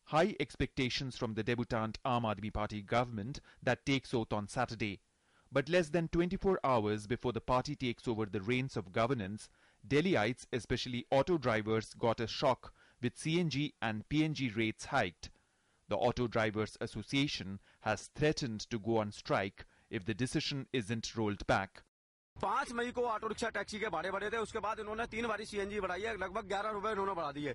high expectations from the debutant Aam Aadmi Party government that takes oath on Saturday. But less than 24 hours before the party takes over the reins of governance, Delhiites, especially auto drivers, got a shock with CNG and PNG rates hiked. The Auto Drivers Association has threatened to go on strike if the decision isn't rolled back. 5 मई को auto rickshaw taxi के भाड़े बढ़े थे, उसके बाद इन्होंने 3 बारी CNG बढ़ाई है, लगभग 11 रुपए इन्होंने बढ़ा दिए।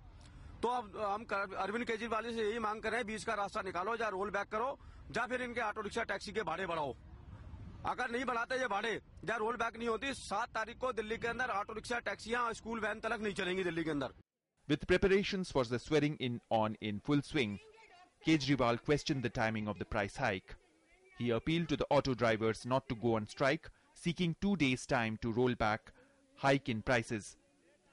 तो अब हम अरविंद केजरीवाल से यही मांग कर रहे हैं, बीच का रास्ता निकालो, या रोल बैक करो, या फिर इनके ऑटो रिक्शा टैक्सी के भाड़े बढ़ाओ। अगर नहीं बढ़ाते ये भाड़े, या रोल बैक नहीं होती, 7 तारीख को दिल्ली के अंदर ऑटो रिक्शा टैक्सियां स्कूल वैन तक नहीं चलेंगी दिल्ली के अंदर। With preparations for the swearing in full swing, Kejriwal questioned the timing of the price hike. He appealed to the auto drivers not to go on strike, seeking 2 days' time to roll back hike in prices.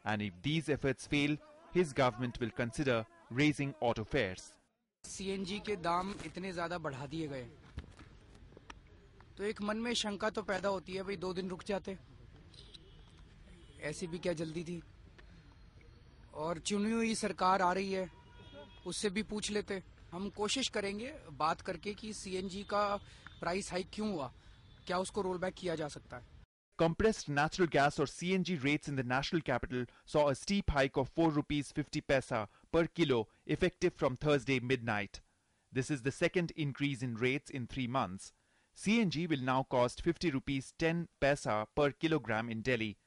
And if these efforts fail, his government will consider raising auto fares. CNG के दाम इतने ज्यादा बढ़ा दिए गए तो एक मन में शंका तो पैदा होती है, भाई 2 दिन रुक जाते, ऐसी भी क्या जल्दी थी, और चुनी हुई सरकार आ रही है, उससे भी पूछ लेते। हम कोशिश करेंगे बात करके कि सीएनजी का प्राइस हाइक क्यों हुआ, क्या उसको रोल बैक किया जा सकता है। Compressed natural gas or CNG rates in the national capital saw a steep hike of 4 rupees 50 paisa per kilo effective from Thursday midnight. This is the second increase in rates in 3 months. CNG will now cost 50 rupees 10 paisa per kilogram in Delhi.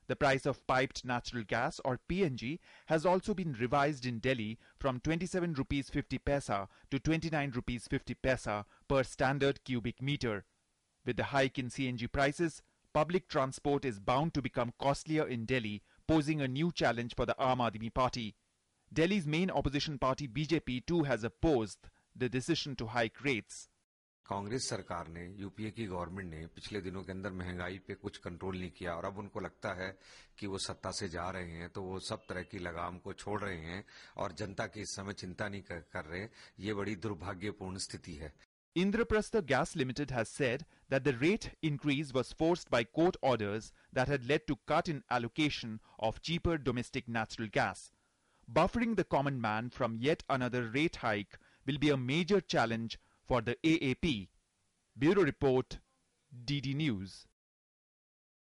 The price of piped natural gas or PNG has also been revised in Delhi from 27 rupees 50 paisa to 29 rupees 50 paisa per standard cubic meter. With the hike in CNG prices, public transport is bound to become costlier in Delhi, posing a new challenge for the Aam Aadmi Party. Delhi's main opposition party BJP too has opposed the decision to hike rates. Congress सरकार ने, UPA की government ने पिछले दिनों के अंदर महंगाई पे कुछ कंट्रोल नहीं किया और अब उनको लगता है कि वो सत्ता से जा रहे हैं तो वो सब तरह की लगाम को छोड़ रहे हैं और जनता की इस समय चिंता नहीं कर रहे। ये बड़ी दुर्भाग्यपूर्ण स्थिति है। Indraprastha Gas Limited has said that the rate increase was forced by court orders that had led to cut in allocation of cheaper domestic natural gas. Buffering the common man from yet another rate hike will be a major challenge for the AAP. Bureau Report, DD News.